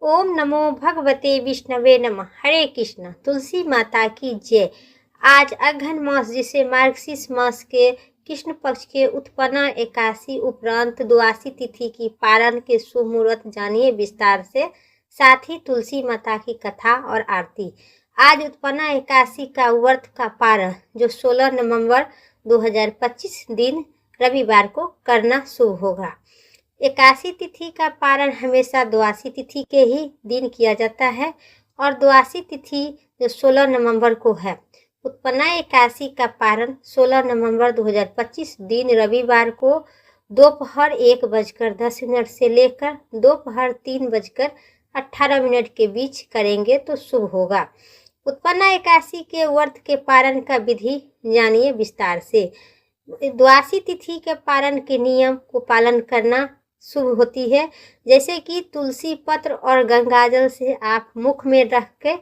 ओम नमो भगवते विष्णवे नमः। हरे कृष्ण। तुलसी माता की जय। आज अघन मास जिसे मार्गशीर्ष मास के कृष्ण पक्ष के उत्पन्ना एकादशी उपरांत द्वादशी तिथि की पारण के शुभ मुहूर्त जानिए विस्तार से, साथ ही तुलसी माता की कथा और आरती। आज उत्पन्ना एकादशी का व्रत का पारण जो 16 नवंबर 2025 दिन रविवार को करना शुभ होगा। एकादशी तिथि का पारण हमेशा द्वादशी तिथि के ही दिन किया जाता है और द्वादशी तिथि जो 16 नवंबर को है। उत्पन्ना एकादशी का पारण 16 नवंबर 2025 दिन रविवार को दोपहर 1:10 से लेकर दोपहर 3:18 के बीच करेंगे तो शुभ होगा। उत्पन्ना एकादशी के व्रत के पारण का विधि जानिए विस्तार से। द्वादशी तिथि के पारण के नियम को पालन करना शुभ होती है, जैसे कि तुलसी पत्र और गंगाजल से आप मुख में रख के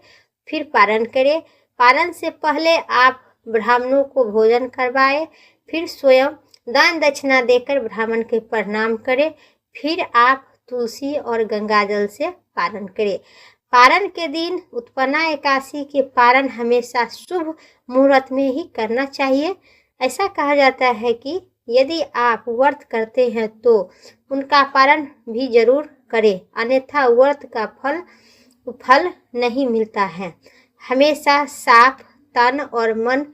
फिर पारण करें। पारण से पहले आप ब्राह्मणों को भोजन करवाएं, फिर स्वयं दान दक्षिणा देकर ब्राह्मण के प्रणाम करें, फिर आप तुलसी और गंगाजल से पारण करें। पारण के दिन उत्पन्ना एकादशी के पारण हमेशा शुभ मुहूर्त में ही करना चाहिए। ऐसा कहा जाता है कि यदि आप व्रत करते हैं तो उनका पारण भी जरूर करें, अन्यथा व्रत का फल नहीं मिलता है। हमेशा साफ तन और मन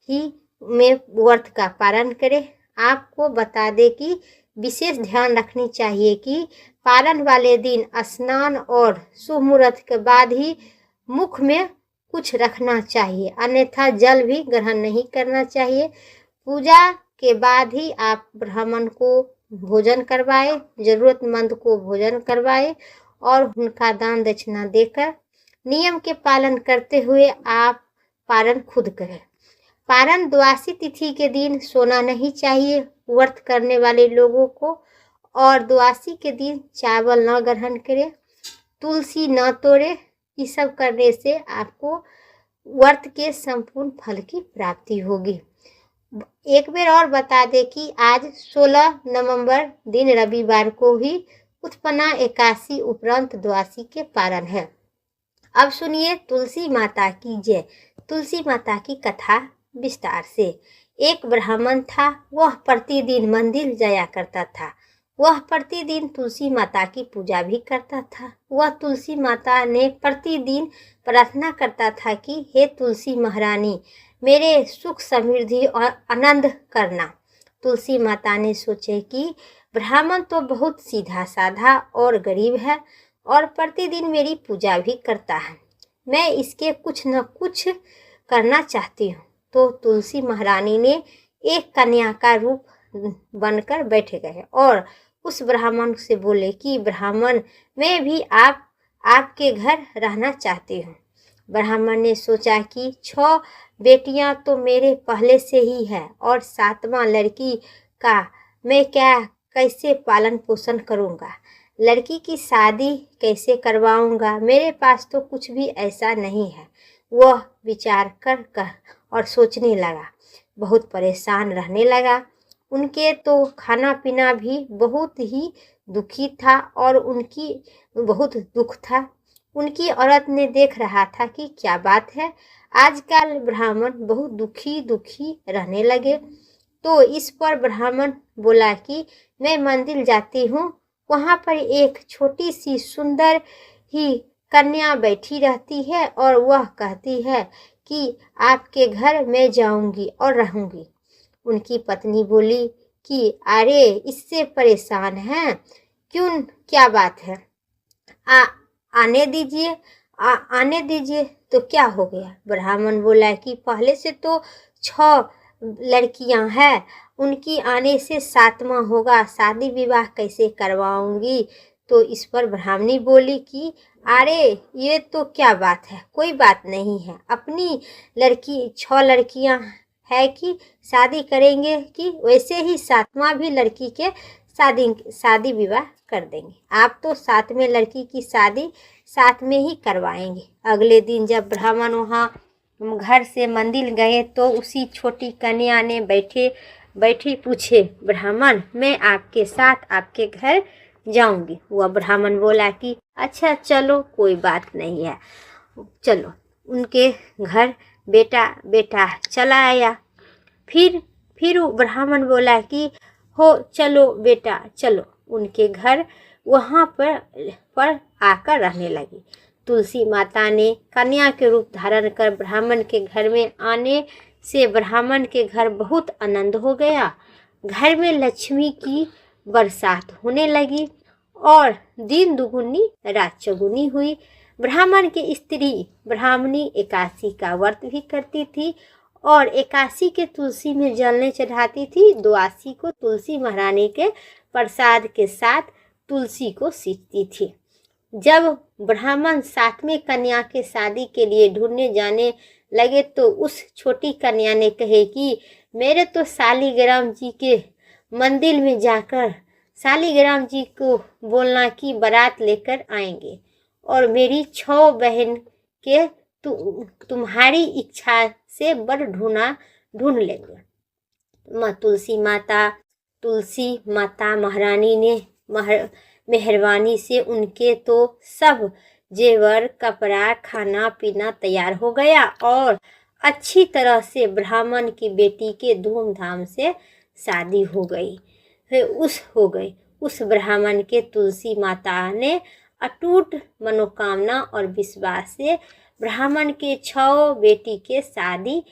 ही में व्रत का पारण करें। आपको बता दें कि विशेष ध्यान रखनी चाहिए कि पारण वाले दिन स्नान और शुभ मुहूर्त के बाद ही मुख में कुछ रखना चाहिए, अन्यथा जल भी ग्रहण नहीं करना चाहिए। पूजा के बाद ही आप ब्राह्मण को भोजन करवाए, जरूरतमंद को भोजन करवाए और उनका दान दक्षिणा देकर नियम के पालन करते हुए आप पारण खुद करें। पारण द्वादशी तिथि के दिन सोना नहीं चाहिए व्रत करने वाले लोगों को, और द्वादशी के दिन चावल न ग्रहण करें, तुलसी न तोड़े। ये सब करने से आपको व्रत के संपूर्ण फल की प्राप्ति होगी। एक बार और बता दें कि आज 16 नवंबर दिन रविवार को ही उत्पन्ना एकादशी उपरांत द्वादशी के पारण है। अब सुनिए तुलसी माता की जय। तुलसी माता की कथा विस्तार से। एक ब्राह्मण था, वह प्रतिदिन मंदिर जाया करता था। वह प्रतिदिन तुलसी माता की पूजा भी करता था। वह तुलसी माता ने प्रतिदिन प्रार्थना करता था कि हे तुलसी महारानी, मेरे सुख समृद्धि और आनंद करना। तुलसी माता ने सोचे कि ब्राह्मण तो बहुत सीधा साधा और गरीब है और प्रतिदिन मेरी पूजा भी करता है, मैं इसके कुछ न कुछ करना चाहती हूँ। तो तुलसी महारानी ने एक कन्या का रूप बनकर बैठे गए और उस ब्राह्मण से बोले कि ब्राह्मण, मैं भी आपके घर रहना चाहती हूँ। ब्राह्मण ने सोचा कि 6 बेटियां तो मेरे पहले से ही है और 7वां लड़की का मैं कैसे पालन पोषण करूंगा, लड़की की शादी कैसे करवाऊंगा, मेरे पास तो कुछ भी ऐसा नहीं है। वह विचार कर और सोचने लगा, बहुत परेशान रहने लगा। उनके तो खाना पीना भी बहुत ही दुखी था और उनकी बहुत दुख था। उनकी औरत ने देख रहा था कि क्या बात है, आजकल ब्राह्मण बहुत दुखी रहने लगे। तो इस पर ब्राह्मण बोला कि मैं मंदिर जाती हूँ, वहाँ पर एक छोटी सी सुंदर ही कन्या बैठी रहती है और वह कहती है कि आपके घर मैं जाऊंगी और रहूंगी। उनकी पत्नी बोली कि अरे इससे परेशान हैं क्यों, क्या बात है, आने दीजिए तो क्या हो गया। ब्राह्मण बोला कि पहले से तो 6 लड़कियां हैं, उनकी आने से 7वां होगा, शादी विवाह कैसे करवाऊंगी। तो इस पर ब्राह्मणी बोली कि अरे ये तो क्या बात है, कोई बात नहीं है, अपनी लड़की 6 लड़कियां है कि शादी करेंगे कि वैसे ही 7वां भी लड़की के शादी विवाह कर देंगे। आप तो 7वें लड़की की शादी साथ में ही करवाएंगे। अगले दिन जब ब्राह्मण वहाँ घर से मंदिर गए तो उसी छोटी कन्या ने बैठी पूछे, ब्राह्मण, मैं आपके साथ आपके घर जाऊंगी। वह ब्राह्मण बोला कि अच्छा चलो, कोई बात नहीं है, चलो। उनके घर बेटा बेटा चला आया। फिर वो ब्राह्मण बोला कि हो चलो बेटा चलो। उनके घर वहाँ पर आकर रहने लगी। तुलसी माता ने कन्या के रूप धारण कर ब्राह्मण के घर में आने से ब्राह्मण के घर बहुत आनंद हो गया। घर में लक्ष्मी की बरसात होने लगी और दिन दुगुनी रात चौगुनी हुई। ब्राह्मण की स्त्री ब्राह्मणी एकादशी का व्रत भी करती थी और एकादशी के तुलसी में जलने चढ़ाती थी। द्वादशी को तुलसी महारानी के प्रसाद के साथ तुलसी को सींचती थी। जब ब्राह्मण सातवें कन्या के शादी के लिए ढूंढने जाने लगे तो उस छोटी कन्या ने कहे कि मेरे तो शालिग्राम जी के मंदिर में जाकर शालिग्राम जी को बोलना कि बारात लेकर आएंगे और मेरी 6 बहन के तुम्हारी इच्छा से बर ढूंढ लेंगे। तुलसी माता महारानी ने मेहरबानी से उनके तो सब जेवर कपड़ा खाना पीना तैयार हो गया और अच्छी तरह से ब्राह्मण की बेटी के धूमधाम से शादी हो गई। उस ब्राह्मण के तुलसी माता ने अटूट मनोकामना और विश्वास से ब्राह्मण के 6 बेटी के शादी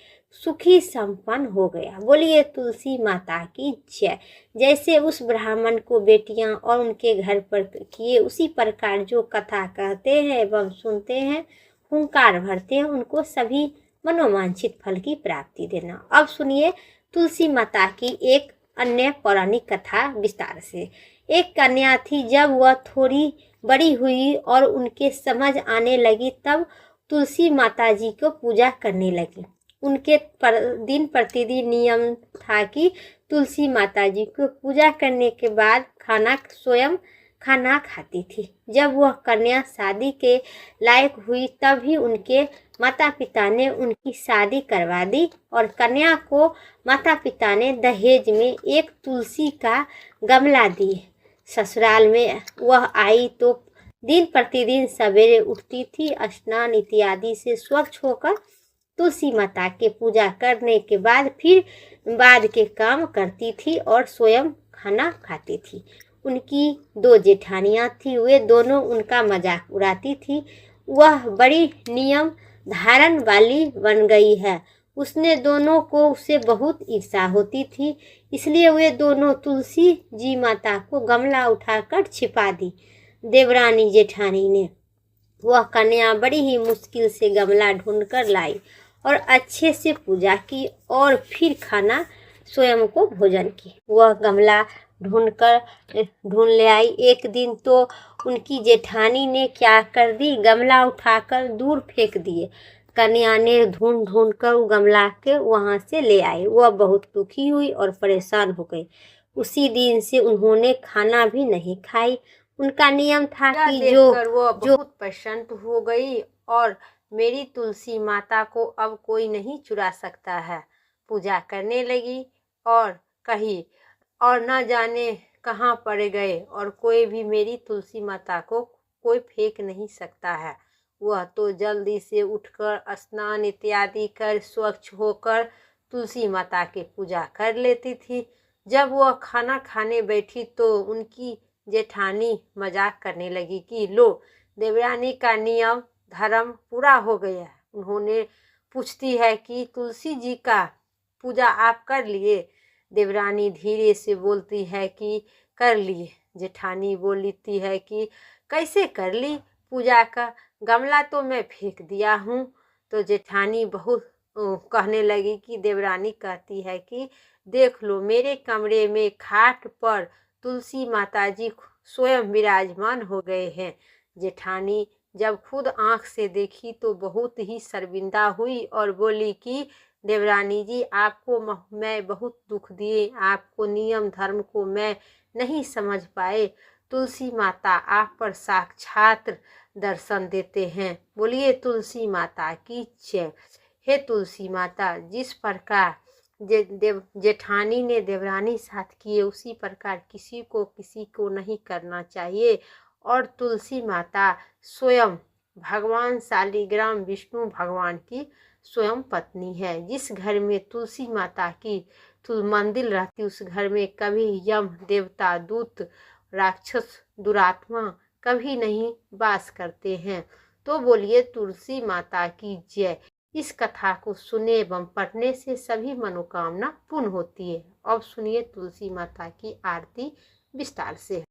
सुखी संपन्न हो गया। बोलिए तुलसी माता की जय। जैसे उस ब्राह्मण को बेटियां और उनके घर पर किए, उसी प्रकार जो कथा कहते हैं एवं सुनते हैं, हुंकार भरते हैं, उनको सभी मनोवांछित फल की प्राप्ति देना। अब सुनिए तुलसी माता की एक अन्य पौराणिक कथा विस्तार से। एक कन्या थी, जब वह थोड़ी बड़ी हुई और उनके समझ आने लगी तब तुलसी माता जी को पूजा करने लगी। उनके दिन प्रतिदिन नियम था कि तुलसी माता जी को पूजा करने के बाद स्वयं खाना खाती थी। जब वह कन्या शादी के लायक हुई तब ही उनके माता पिता ने उनकी शादी करवा दी और कन्या को माता पिता ने दहेज में एक तुलसी का गमला दिए। ससुराल में वह आई तो दिन प्रतिदिन सवेरे उठती थी, स्नान इत्यादि से स्वच्छ होकर तुलसी माता के पूजा करने के बाद फिर बाद के काम करती थी और स्वयं खाना खाती थी। उनकी 2 जेठानियां थी, वे दोनों उनका मजाक उड़ाती थी। वह बड़ी नियम धारण वाली बन गई है। उसने दोनों को उससे बहुत ईर्ष्या होती थी, इसलिए वे दोनों तुलसी जी माता को गमला उठाकर छिपा दी। देवरानी जेठानी ने वह कन्या बड़ी ही मुश्किल से गमला ढूंढकर लाई और अच्छे से पूजा की और फिर खाना स्वयं को भोजन की। वह गमला ढूंढ ले आई। एक दिन तो उनकी जेठानी ने क्या कर दी, गमला उठाकर दूर फेंक दिए। कन्या ने ढूंढ कर वो गमला के वहाँ से ले आई। वह बहुत दुखी हुई और परेशान हो गई। उसी दिन से उन्होंने खाना भी नहीं खाई। उनका नियम था कि वह बहुत प्रसन्न हो गई और मेरी तुलसी माता को अब कोई नहीं चुरा सकता है। पूजा करने लगी और कही और न जाने कहाँ पड़ गए और कोई भी मेरी तुलसी माता को कोई फेंक नहीं सकता है। वह तो जल्दी से उठकर स्नान इत्यादि कर स्वच्छ होकर तुलसी माता की पूजा कर लेती थी। जब वह खाना खाने बैठी तो उनकी जेठानी मजाक करने लगी कि लो, देवरानी का नियम धर्म पूरा हो गया। उन्होंने पूछती है कि तुलसी जी का पूजा आप कर लिए? देवरानी धीरे से बोलती है कि कर लिए। जेठानी बोलती है कि कैसे कर ली? पूजा का गमला तो मैं फेंक दिया हूँ। तो जेठानी बहुत कहने लगी कि देवरानी कहती है कि देख लो, मेरे कमरे में खाट पर तुलसी माता जी स्वयं विराजमान हो गए हैं। जेठानी जब खुद आंख से देखी तो बहुत ही शर्मिंदा हुई और बोली कि देवरानी जी, आपको मैं बहुत दुख दिए, आपको नियम धर्म को मैं नहीं समझ पाए। तुलसी माता आप पर साक्षात दर्शन देते हैं। बोलिए तुलसी माता की जय। हे तुलसी माता, जिस प्रकार जेठानी ने देवरानी साथ किए उसी प्रकार किसी को नहीं करना चाहिए। और तुलसी माता स्वयं भगवान शालिग्राम विष्णु भगवान की स्वयं पत्नी है। जिस घर में तुलसी माता की मंदिर रहती उस घर में कभी यम देवता दूत राक्षस दुरात्मा कभी नहीं वास करते हैं। तो बोलिए तुलसी माता की जय। इस कथा को सुने एवं पढ़ने से सभी मनोकामना पूर्ण होती है। अब सुनिए तुलसी माता की आरती विस्तार से।